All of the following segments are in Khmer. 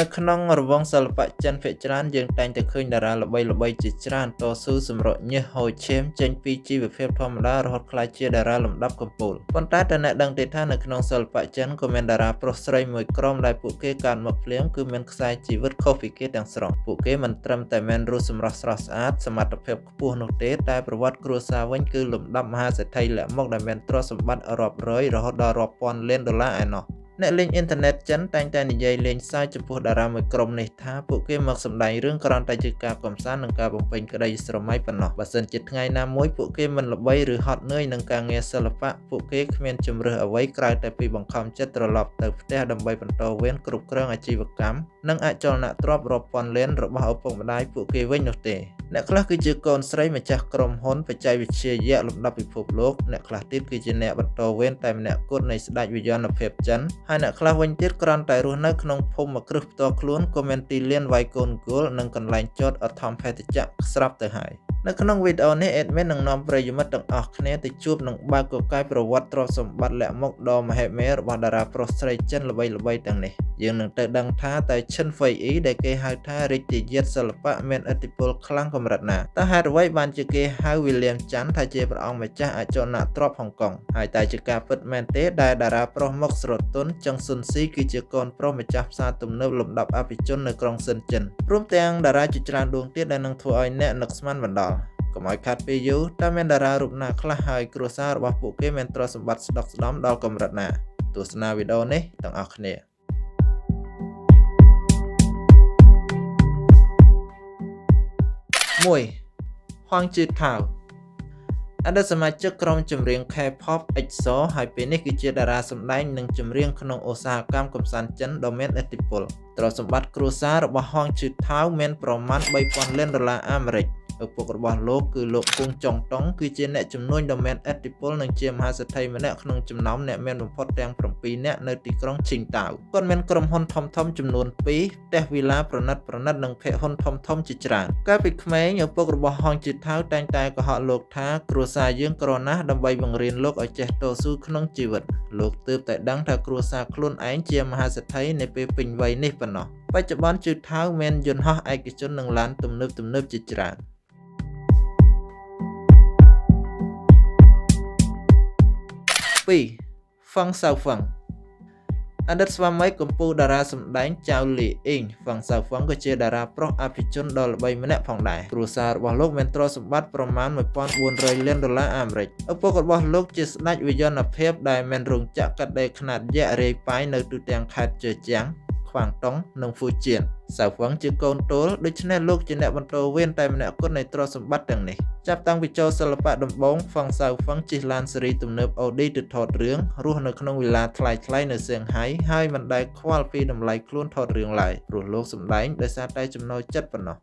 នៅក្នុងរង្វង់សិល្បៈចិនភាគច្រើនយើងតែងតែឃើញតារាល្បីៗជាច្រើនតស៊ូសម្រកញើសហូរឈាមចេញពីជីវភាពធម្មតារហូតក្លាយជាតារាលំដាប់កំពូលប៉ុន្តែតើអ្នកដឹងទេថានៅក្នុងសិល្បៈចិនក៏មានតារាប្រុសស្រីមួយក្រុមដែលពួកគេកើតមកភ្លាមគឺមានខ្សែជីវិតខុសពីគេទាំងស្រុងពួកគេមិនត្រឹមតែមានរូបសម្រស់ស្រស់ស្អាតសមត្ថភាពខ្ពស់នោះទេតែប្រវត្តិគ្រួសារវិញគឺលំដាប់មហាសេដ្ឋីលាក់មុខដែលមានទ្រព្យសម្បត្តិរាប់រយរហូតដល់រាប់ពាន់លានដុល្លារឯណោះអ្នកលេងអ៊ីនធឺណិតចិនតែងតែនិយាយលេងសើចចំពោះតារាមួយក្រុមនេះថាពួកគេមកសម្ដែងរឿងគ្រាន់តែជាការកំសាន្តនិងការបំពេញក្តីស្រមៃប៉ុណ្ណោះបើសិនជាថ្ងៃណាមួយពួកគេមិនល្បីឬហត់នឿយនឹងការងារសិល្បៈពួកគេគ្មានជំរឿសអ្វីក្រៅតែពីបង្ខំចិត្តត្រឡប់ទៅផ្ទះដើម្បីបន្តវេនគ្រប់គ្រងអាជីវកម្មនិងអចលនទ្រព្យរាប់ពាន់លានរបស់ឪពុកម្ដាយពួកគេវិញនោះទេអ្នកខ្លះគឺជាកូនស្រីម្ចាស់ក្រុមហ៊ុនបច្ចេកវិទ្យាយក្សលំដាប់ពិភពលោកអ្នកខ្លះទៀតគឺជាអ្នកបន្តវេនតែម្នាក់គត់នៃស្ដេចវិញ្ញាណភាពចិនហើយអ្នកខ្លះវិញទៀតគ្រាន់តែរស់នៅក្នុងភូមិគ្រឹះផ្ទាល់ខ្លួនក៏មានទីលានវាយកូនគោលនិងកន្លែងចតអធម្មភេទជ្ជៈស្រាប់ទៅហើយនៅក្នុងវីដេអូនេះ Admin នឹងនាំប្រិយមិត្តទាំងអស់គ្នាទៅជួបនឹងបើកកកាយប្រវត្តិទ្រព្យសម្បត្តិលាក់មុខដ៏មហិមារបស់តារាប្រុសស្រីចិនល្បីៗទាំងនេះយើងនឹងទៅដឹងថាតើឈិនហ្វៃអ៊ីដែលគេហៅថារាជទាយាទសិល្បៈមានឥទ្ធិពលខ្លាំងកម្រិតណាតើហេតុអ្វីបានជាគេហៅវីលៀមចាន់ថាជាព្រះអង្គម្ចាស់អចលនទ្រព្យហុងកុងហើយតើជាការពិតមែនទេដែលតារាប្រុសមុខស្រទន់ចឹងស៊ុនស៊ីគឺជាកូនប្រុសម្ចាស់ផ្សារទំនើបលំដាប់អភិជននៅក្រុងសិនចិនព្រមទាំងតារាជាច្រើនដួងទៀតដែលនឹងធ្វើឲ្យអ្នកនឹកស្មានបណ្ដោះកុំឲ្យខាត់ពេលយូរតើមានតារារូបណាខ្លះហើយគ្រួសាររបស់ពួកគេមានទ្រព្យសម្បត្តិស្ដុកស្ដំដល់កម្រិតណាទស្សនាវីដេអូនេះទាំងអស់គ្នា1. ហួងជឺថាវអតីតសមាជិកក្រុមចម្រៀង K-pop EXO ហើយពេលនេះគឺជាតារាសម្ដែងនិងចម្រៀងក្នុងឧស្សាហកម្មកម្សាន្តចិនដ៏មានឥទ្ធិពលទ្រព្យសម្បត្តិគ្រួសាររបស់ហួងជឺថាវមានប្រមាណ $3,000 លានអាមេរិកឪពុករបស់លោកគឺលោកគង់ចុងតុងគឺជាអ្នកជំនួញដ៏មានឥទ្ធិពលនិងជាមហាសេដ្ឋីម្នាក់ក្នុងចំណោមអ្នកមានបំផុតទាំង7នាក់នៅទីក្រុងឈីងតាវគាត់មានក្រុមហ៊ុនធំៗចំនួន2ផ្ទះវីឡាប្រណិតនិងភ័ក្រហ៊ុនធំៗជាច្រើនកាលពីក្មេងឪពុករបស់ហួងជឺថាវតែងតែកុហកលោកថាគ្រួសារយើងក្រណាស់ដើម្បីបង្រៀនលោកឲ្យចេះតស៊ូក្នុងជីវិតលោកទើបតែដឹងថាគ្រួសារខ្លួនឯងជាមហាសេដ្ឋីនៅពេលពេញវ័យនេះប៉ុណ្ណោះបច្ចុប្បន្នជឺថាវមានយន្តហោះឯកជននិងឡានទំនើបជាច្រើន2. ហ្វឹងសាវហ្វឹងអតីតស្វាមីកម្ពុជាតារាសម្ដែងចៅលីអ៊ីងហ្វឹងសាវហ្វឹងក៏ជាតារាប្រុសអភិជនដ៏ល្បីម្នាក់ផងដែរគ្រួសាររបស់លោកមានទ្រព្យសម្បត្តិប្រមាណ $1,400 លានអាមេរិកឪពុករបស់លោកជាស្ដេចវិញ្ញាណភាពដែលមានរោងចក្រកាត់ដេរខ្នាតយក្សរាយប៉ាយនៅទូទាំងខេត្តជឺជាំងខ្វាងតុងនិងហ្វូជៀនសាវហ្វឹងជាកូនទោលដូច្នេះលោកជាអ្នកបន្តវេនតែម្នាក់គត់នៃទ្រព្យសម្បត្តិទាំងនេះចាប់តាំងពីចូលសិល្បៈដំបូងហ្វឹងសាវហ្វឹងជិះឡានស៊េរីទំនើប Audi ទៅថតរឿងរស់នៅក្នុងវិឡាថ្លៃៗនៅសៀងហៃហើយមិនដែលខ្វល់ពីតម្លៃខ្លួនថតរឿងឡើយព្រោះលោកសម្ដែងដោយសារតែចំណូលចិត្តប៉ុណ្ណោះ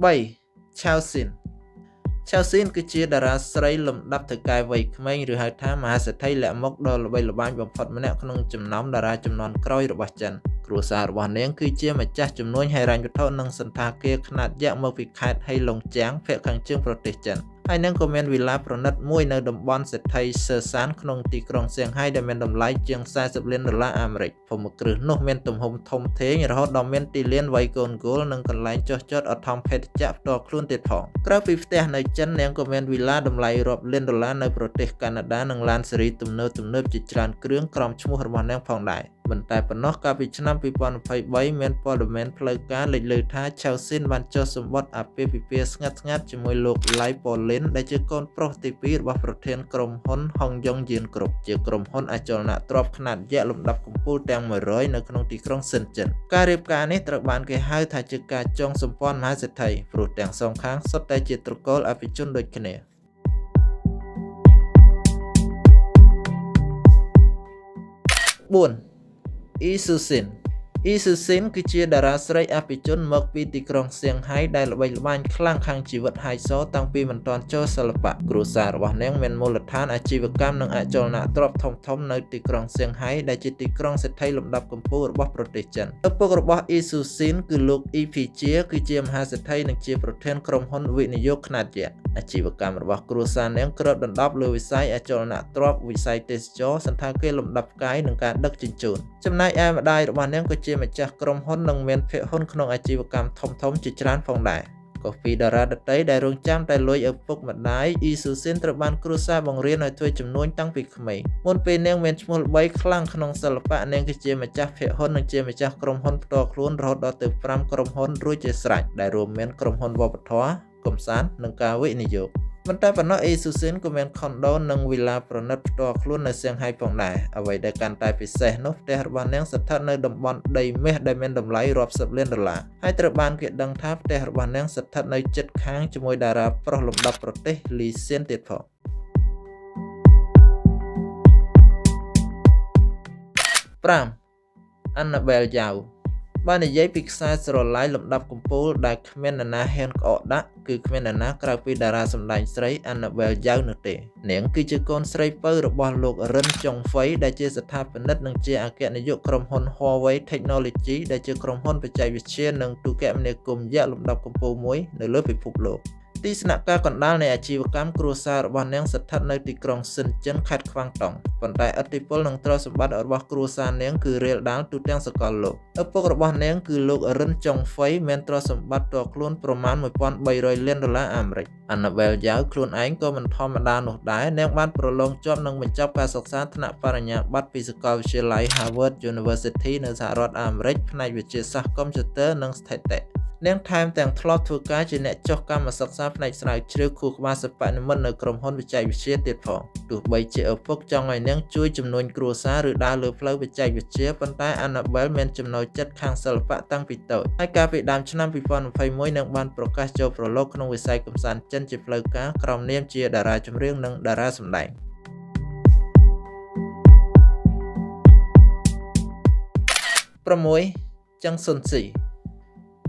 3. ឆាវស៊ីនគឺជាតារាស្រីលំដាប់ថៅកែវ័យក្មេងឬហៅថាមហាសេដ្ឋីលាក់មុខដ៏ល្បីល្បាញបំផុតម្នាក់ក្នុងចំណោមតារាជំនាន់ក្រោយរបស់ចិនគ្រួសាររបស់នាងគឺជាម្ចាស់ជំនួញហិរញ្ញវត្ថុនិងសន្តាគារខ្នាតយក្សមកពីខេត្តហៃឡុងជាងភាគខាងជើងប្រទេសចិនហើយនាងក៏មានវិឡាប្រណិតមួយនៅតំបន់សេដ្ឋីសឺសានក្នុងទីក្រុងសៀងហៃដែលមានតម្លៃជាង $40 លានអាមេរិកភូមិគ្រឹះនោះមានទំហំធំធេងរហូតដល់មានទីលានវាយកូនគោលនិងកន្លែងចុះចតអធម្មភេទជ្ជៈផ្ទាល់ខ្លួនទៀតផងក្រៅពីផ្ទះនៅចិននាងក៏មានវិឡាតម្លៃរាប់លានដុល្លារនៅប្រទេសកាណាដានិងឡានស៊េរីទំនើបជាច្រើនគ្រឿងក្រោមឈ្មោះរបស់នាងផងដែរមិនតែប៉ុណ្ណោះកាលពីឆ្នាំ 2023 មានព័ត៌មានផ្លូវការលេចលើថាឆៅស៊ីនបានចុះសម្បត្តិអាពាហ៍ពិពាហ៍ស្ងាត់ៗជាមួយលោកឡៃប៉ូលីនដែលជាកូនប្រុសទី2របស់ប្រធានក្រុមហ៊ុនហុងយ៉ុងយានគ្រប់ជាក្រុមហ៊ុនអចលនទ្រព្យខ្នាតយក្សលំដាប់កំពូលទាំង100នៅក្នុងទីក្រុងសិនចិនការរៀបការនេះត្រូវបានគេហៅថាជាការចងសម្ព័ន្ធមហាសេដ្ឋីព្រោះទាំងសងខាងសុទ្ធតែជាត្រកូលអភិជនដូចគ្នា 4. អ៊ីស៊ូស៊ីនគឺជាតារាស្រីអភិជនមកពីទីក្រុងសៀងហៃដែលល្បីល្បាញខ្លាំងខាងជីវិតហៃសូតាំងពីមិនទាន់ចូលសិល្បៈគ្រួសាររបស់នាងមានមូលដ្ឋានអាជីវកម្មនិងអចលនទ្រព្យធំនៅទីក្រុងសៀងហៃដែលជាទីក្រុងសេដ្ឋីលំដាប់កំពូលរបស់ប្រទេសចិនឪពុករបស់អ៊ីស៊ូស៊ីនគឺលោកអ៊ីភីជាគឺជាមហាសេដ្ឋីនិងជាប្រធានក្រុមហ៊ុនវិនិយោគខ្នាតយក្ស អាជីវកម្មរបស់គ្រួសារនាងគ្របដណ្ដប់លើវិស័យអចលនទ្រព្យវិស័យទេសចរណ៍សណ្ឋាគារលំដាប់ផ្កាយនិងការដឹកជញ្ជូនចំណែកឯម្ដាយរបស់នាងក៏ជាម្ចាស់ក្រុមហ៊ុននិងមានភាគហ៊ុនក្នុងអាជីវកម្មធំៗជាច្រើនផងដែរក៏ពីតារាដតីដែលរងចាំតែលួចឪពុកម្ដាយអ៊ីស៊ូស៊ិនត្រូវបានគ្រួសារបង្រៀនឲ្យធ្វើជំនួញតាំងពីក្មេងមុនពេលនាងមានឈ្មោះល្បីខ្លាំងក្នុងសិល្បៈនាងគឺជាម្ចាស់ភាគហ៊ុននិងជាម្ចាស់ក្រុមហ៊ុនផ្ទាល់ខ្លួនរហូតដល់ទៅ5ក្រុមហ៊ុនរួចជាស្រេចដែលរួមមានក្រុមហ៊ុនវប្បធម៌កំសាន្តនិងការវិនិយោគមិនតែប៉ុណ្ណោះអ៊ីស៊ូស៊ិនក៏មានខុនដូនិងវីឡាប្រណិតផ្ទាល់ខ្លួននៅសៀងហៃផងដែរអ្វីដែលកាន់តែពិសេសនោះផ្ទះរបស់នាងស្ថិតនៅតំបន់ដីមាសដែលមានតម្លៃរាប់សិបលានដុល្លារហើយត្រូវបានគេដឹងថាផ្ទះរបស់នាងស្ថិតនៅជិតខាងជាមួយតារាប្រុសលំដាប់ប្រទេសលីសៀនទៀតផង5 Annabelle Yao បាននិយាយពីខ្សែស្រឡាយលំដាប់កំពូលដែលគ្មាននរណាហ៊ានក្អកដាក់គឺគ្មាននរណាក្រៅពីតារាសម្ដែងស្រី Annabelle Yao នោះទេនាងគឺជាកូនស្រីពៅរបស់លោករិនចុងហ្វៃដែលជាស្ថាបនិកនិងជាអគ្គនាយកក្រុមហ៊ុន Huawei Technology ដែលជាក្រុមហ៊ុនបច្ចេកវិទ្យានិងទូរគមនាគមន៍យក្សលំដាប់កំពូលមួយនៅលើពិភពលោកទីស្នាក់ការកណ្ដាលនៃអាជីវកម្មគ្រួសាររបស់នាងស្ថិតនៅទីក្រុងសិនចិនខេត្តខ្វាងតុងប៉ុន្តែឥទ្ធិពលនិងទ្រព្យសម្បត្តិរបស់គ្រួសារនាងគឺរាលដាលទូទាំងសកលលោកឪពុករបស់នាងគឺលោករិនចុងហ្វៃមានទ្រព្យសម្បត្តិផ្ទាល់ខ្លួនប្រមាណ$1300 លានអាមេរិក Annabelle Yao ខ្លួនឯងក៏មិនធម្មតានោះដែរនាងបានប្រឡងជាប់និងបញ្ចប់ការសិក្សាថ្នាក់បរិញ្ញាបត្រពីសាកលវិទ្យាល័យ Harvard University នៅសហរដ្ឋអាមេរិកផ្នែកវិទ្យាសាស្ត្រកុំព្យូទ័រនិងស្ថិតិនាងថែមទាំងធ្លាប់ធ្វើការជាអ្នកចុះកម្មសិក្សាផ្នែកស្រាវជ្រាវខួរក្បាលសិប្បនិម្មិតនៅក្រុមហ៊ុនបច្ចេកវិទ្យាទៀតផងទោះបីជាឪពុកចង់ឲ្យនាងជួយជំនួញគ្រួសារឬដើរលើផ្លូវបច្ចេកវិទ្យាប៉ុន្តែ Annabelle មានចំណូលចិត្តខាងសិល្បៈតាំងពីតូចហើយកាលពីដើមឆ្នាំ2021នាងបានប្រកាសចូលប្រឡូកក្នុងវិស័យកម្សាន្តចិនជាផ្លូវការក្រោមនាមជាតារាចម្រៀងនិងតារាសម្ដែង6 ចឹងស៊ុនស៊ី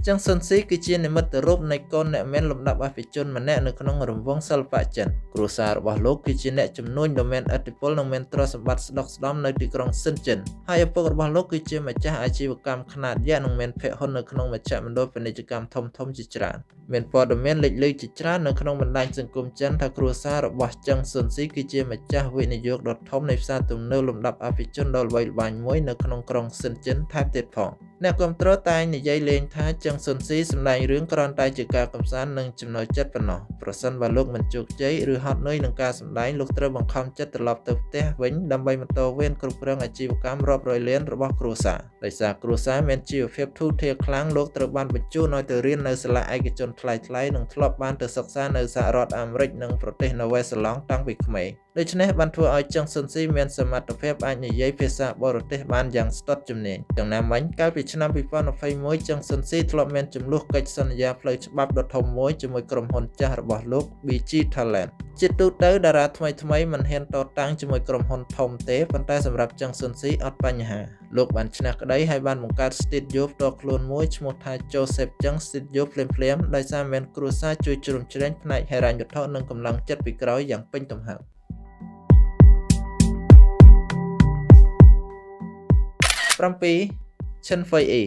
ចឹងស៊ុនស៊ីគឺជានិមិត្តរូបនៃកូនអ្នកមានលំដាប់អភិជនម្នាក់នៅក្នុងរង្វង់សិល្បៈចិនគ្រួសាររបស់លោកគឺជាអ្នកជំនួញដ៏មានឥទ្ធិពលនិងមានទ្រព្យសម្បត្តិស្ដុកស្ដម្ភនៅទីក្រុងសិនចិនហើយឪពុករបស់លោកគឺជាម្ចាស់អាជីវកម្មខ្នាតយក្សនិងមានភាគហ៊ុននៅក្នុងមជ្ឈមណ្ឌលពាណិជ្ជកម្មធំៗជាច្រើនមានព័ត៌មានលេចលឺជាច្រើននៅក្នុងបណ្ដាញសង្គមចិនថាគ្រួសាររបស់ចឹងស៊ុនស៊ីគឺជាម្ចាស់វិនិយោគដ៏ធំនៃផ្សារទំនើបលំដាប់អភិជនដ៏ល្បីល្បាញមួយនៅក្នុងក្រុងសិនចិនថែមទៀតផងអ្នកគាំទ្រតែងនិយាយលេងថាចឹងស៊ុនស៊ីសម្ដែងរឿងគ្រាន់តែជាការកម្សាន្តនិងចំណូលចិត្តប៉ុណ្ណោះប្រសិនបើលោកមិនជោគជ័យឬហត់នឿយនឹងការសម្ដែងលោកត្រូវបង្ខំចិត្តត្រឡប់ទៅផ្ទះវិញដើម្បីបន្តវេនគ្រប់គ្រងអាជីវកម្មរាប់រយលានរបស់គ្រួសារដោយសារគ្រួសារមានជីវភាពធូរធារខ្លាំងលោកត្រូវបានបញ្ជូនឲ្យទៅរៀននៅសាលាឯកជនថ្លៃៗនិងធ្លាប់បានទៅសិក្សានៅសហរដ្ឋអាមេរិកនិងប្រទេសនូវែលសេឡង់តាំងពីក្មេងដូច្នេះបានធ្វើឲ្យចឹងស៊ុនស៊ីមានសមត្ថភាពអាចនិយាយភាសាបរទេសបានយ៉ាងស្ទាត់ជំនាញយ៉ាងណាមិញកាលពីឆ្នាំ2021ចឹងស៊ុនស៊ីធ្លាប់មានចំនួនកិច្ចសន្យាផ្លូវច្បាប់ដ៏ធំមួយជាមួយក្រុមហ៊ុនចាស់របស់លោក BG Talent ជាទូទៅតារាថ្មីមិនហ៊ានតតាំងជាមួយក្រុមហ៊ុនធំទេប៉ុន្តែសម្រាប់ចឹងស៊ុនស៊ីអត់បញ្ហាលោកបានឈ្នះក្តីហើយបានបង្កើត Studio ផ្ទាល់ខ្លួនមួយឈ្មោះថា Joseph Chung Studio ភ្លាមៗដោយសារមានគ្រួសារជួយជ្រោមជ្រែងផ្នែកហិរញ្ញវត្ថុនិងកម្លាំងចិត្តពីក្រោយយ៉ាងពេញទំហឹង7 Chen Fei-yi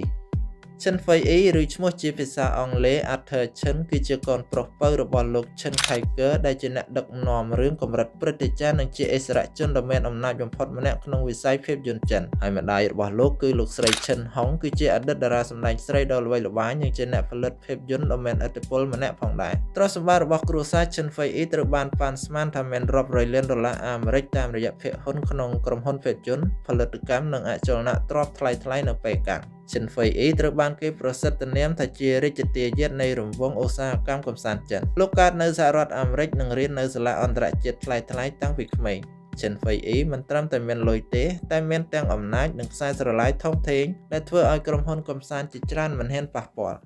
Chen Fei-yi ឬឈ្មោះជាភាសាអង់គ្លេស Arthur Chen គឺជាកូនប្រុសពៅរបស់លោក Chen Tiger ដែលជាអ្នកដឹកនាំរឿងកម្រិតព្រឹទ្ធាចារ្យនិងជាអិសរាជជនដ៏មានអំណាចបំផុតម្នាក់ក្នុងវិស័យភាពយន្តចិនហើយម្ដាយរបស់លោកគឺលោកស្រី Chen Hong គឺជាអតីតតារាសម្ដែងស្រីដ៏ល្បីល្បាញនិងជាអ្នកផលិតភាពយន្តដ៏មានឥទ្ធិពលម្នាក់ផងដែរទ្រព្យសម្បត្តិរបស់គ្រួសារ Chen Fei-yi ត្រូវបានប៉ាន់ស្មានថាមានរាប់រយលានដុល្លារអាមេរិកតាមរយៈភាគហ៊ុនក្នុងក្រុមហ៊ុនភាពយន្តផលិតកម្មនិងអចលនទ្រព្យថ្លៃៗនៅប៉េកាំងChen Fei-yi ត្រូវបានគេប្រសិទ្ធនាមថាជារាជទាយាទនៃរង្វង់ឧស្សាហកម្មកម្សាន្តចិនលោកកើតនៅសហរដ្ឋអាមេរិកនិងរៀននៅសាលាអន្តរជាតិថ្លៃៗតាំងពីក្មេង Chen Fei-yi មិនត្រឹមតែមានលុយទេតែមានទាំងអំណាចនិងខ្សែស្រឡាយធំធេងដែលធ្វើឲ្យក្រុមហ៊ុនកម្សាន្តជាច្រើនមិនហ៊ានប៉ះពាល់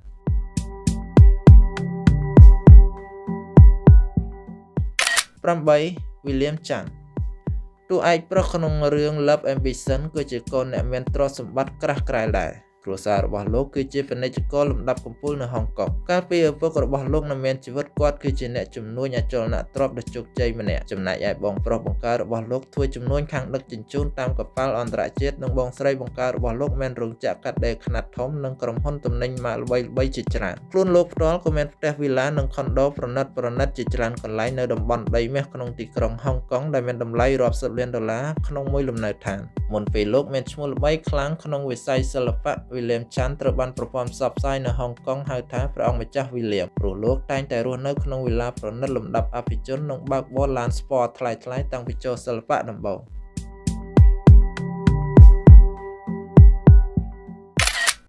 8 William Chanតួឯកប្រុសក្នុងរឿង Love Ambition គឺជាកូនអ្នកមានទ្រព្យសម្បត្តិក្រាស់ក្រែលដែរ គ្រួសាររបស់លោកគឺជាពាណិជ្ជករលំដាប់កំពូលនៅហុងកុងកាលពីឪពុករបស់លោកនៅមានជីវិតគាត់គឺជាអ្នកជំនួញអចលនទ្រព្យដ៏ជោគជ័យម្នាក់ចំណែកឯបងប្រុសបង្ការរបស់លោកធ្វើជំនួញខាងដឹកជញ្ជូនតាមកប៉ាល់អន្តរជាតិនិងបងស្រីបង្ការរបស់លោកមានរោងចក្រកាត់ដេរខ្នាតធំនិងក្រុមហ៊ុនទំនិញម៉ាកល្បីៗជាច្រើនខ្លួនលោកផ្ទាល់ក៏មានផ្ទះវីឡានិងខុនដូប្រណិតជាច្រើនកន្លែងនៅតំបន់ដីមាសក្នុងទីក្រុងហុងកុងដែលមានតម្លៃរាប់សិបលានដុល្លារក្នុងមួយលំនៅឋានមុនពេលលោកមានឈ្មោះល្បីខ្លាំងក្នុងវិស័យសិល្បៈ William Chan ត្រូវបានប្រព័ន្ធផ្សព្វផ្សាយនៅហុងកុងហៅថាព្រះអង្គម្ចាស់ William ព្រោះលោកតែងតែរស់នៅក្នុងវិឡាប្រណិតលំដាប់អភិជននិងបើកបរឡានស្ពតថ្លៃៗតាំងពីចូលសិល្បៈដំបូង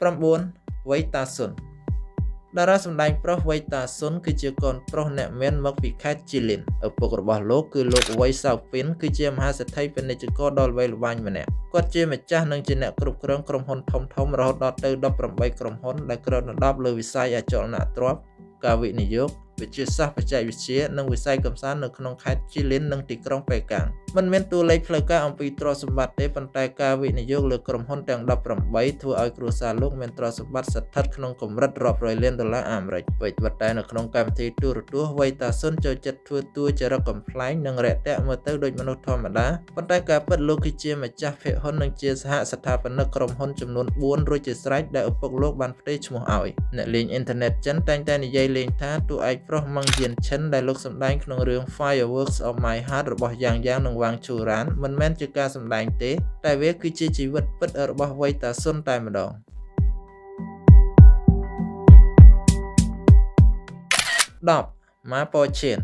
9វ៉ៃតាស៊ុនតារាសម្ដែងប្រុសវ៉ៃតាស៊ុនគឺជាកូនប្រុសអ្នកមានមកពីខេត្តជីលិនឪពុករបស់លោកគឺលោកវ៉ៃសាវពីនគឺជាមហាសេដ្ឋីពាណិជ្ជករដ៏ល្បីល្បាញម្នាក់គាត់ជាម្ចាស់និងជាអ្នកគ្រប់គ្រងក្រុមហ៊ុនធំៗរហូតដល់ទៅ18ក្រុមហ៊ុនដែលគ្របដណ្ដប់លើវិស័យអចលនទ្រព្យការវិនិយោគវិទ្យាសាស្ត្របច្ចេកវិទ្យានិងវិស័យកំសាន្តនៅក្នុងខេត្តជីលិននិងទីក្រុងប៉េកាំងមិនមានតួលេខផ្លូវការអំពីទ្រព្យសម្បត្តិទេប៉ុន្តែការវិនិយោគលើក្រុមហ៊ុនទាំង18ធ្វើឲ្យគ្រួសារលោកមានទ្រព្យសម្បត្តិស្ថិតក្នុងកម្រិតរាប់រយលានដុល្លារអាមេរិកពេចវត្តតែនៅក្នុងកម្មវិធីទូរទស្សន៍វ៉ៃតាស៊ុនចូលចិត្តធ្វើតួចរិតកំ ប្លែងនិងរាក់ទាក់មើលទៅដូចមនុស្សធម្មតាប៉ុន្តែការពិតលោកគឺជាម្ចាស់ភាគហ៊ុននិងជាសហស្ថាបនិកក្រុមហ៊ុនចំនួន4រួចជាស្រេចដែលឪពុកលោកបានផ្ទេរឈ្មោះឲ្យអ្នកលេងអ៊ីនធឺណិតចិនតែងតែនិយាយលេងថាតួឯកប្រុសម៉ងយៀនឈិនដែលលោកសម្ដែងក្នុងរឿង Fireworks of My Heart របស់យ៉ាងនិងវ៉ាងឈូរ៉ានមិនមែនជាការសម្ដែងទេតែវាគឺជាជីវិតពិតរបស់វ៉ៃតាស៊ុនតែម្ដង10ម៉ាប៉ូឈៀន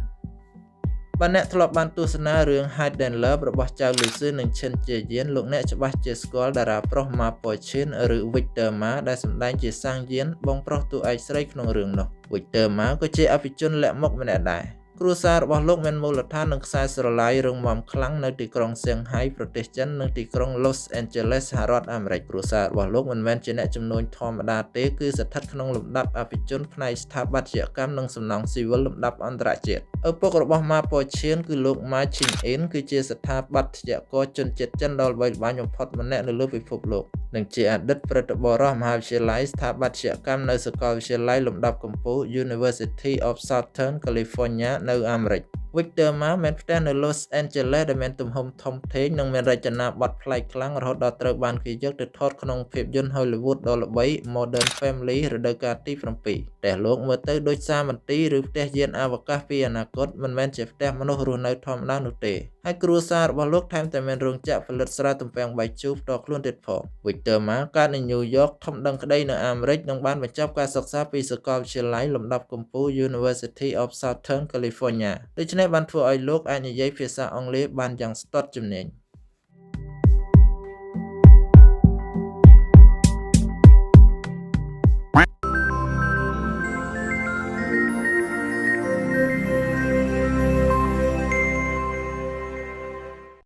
បើអ្នកធ្លាប់បានទស្សនារឿង Hide and Love របស់ចៅលូស៊ឺនិងឈិនជាយានលោកអ្នកច្បាស់ជាស្គាល់តារាប្រុសម៉ាប៉ូឈៀនឬ Victor Ma ដែលសម្ដែងជាសាងយានបងប្រុសតួឯកស្រីក្នុងរឿងនោះ Victor Ma ក៏ជាអភិជនលាក់មុខម្នាក់ដែរគ្រួសាររបស់លោកមានមូលដ្ឋាននិងខ្សែស្រឡាយរឹងមាំខ្លាំងនៅទីក្រុងសៀងហៃប្រទេសចិននិងទីក្រុង Los Angeles សហរដ្ឋអាមេរិកគ្រួសាររបស់លោកមិនមែនជាអ្នកជំនួញធម្មតាទេគឺស្ថិតក្នុងលំដាប់អភិជនផ្នែកស្ថាបត្យកម្មនិងសំណង់ស៊ីវិលលំដាប់អន្តរជាតិឪពុករបស់ម៉ាប៉ូឈៀនគឺលោកម៉ាឈីងអ៊ីនគឺជាស្ថាបត្យករជនជាតិចិនដ៏ល្បីល្បាញបំផុតម្នាក់នៅលើពិភពលោកនិងជាអតីតព្រឹទ្ធបុរសមហាវិទ្យាល័យស្ថាបត្យកម្មនៅសាកលវិទ្យាល័យលំដាប់កំពូល University of Southern California នៅអាមេរិក Victor Ma មានផ្ទះនៅ Los Angeles ដែលមានទំហំធំធេងនិងមានរចនាបថប្លែកខ្លាំងរហូតដល់ត្រូវបានគេយកទៅថតក្នុងភាពយន្ត Hollywood ដ៏ល្បី Modern Family រដូវកាលទី7ផ្ទះលោកមើលទៅដូចសាមន្ទីរឬផ្ទះយានអវកាសពីអនាគតមិនមែនជាផ្ទះមនុស្សរស់នៅធម្មតានោះទេហើយគ្រួសាររបស់លោកថែមតែមានរោងចក្រផលិតស្រាទំពាំងបាយជូរផ្ទាល់ខ្លួនទៀតផង Victor Ma កើតនៅ New York ធំដឹងក្តីនៅអាមេរិកនិងបានបញ្ចប់ការសិក្សាពីសាកលវិទ្យាល័យលំដាប់កំពូល University of Southern California ដូច្នេះបានធ្វើឲ្យលោកអាចនិយាយភាសាអង់គ្លេសបានយ៉ាងស្ទាត់ជំនាញ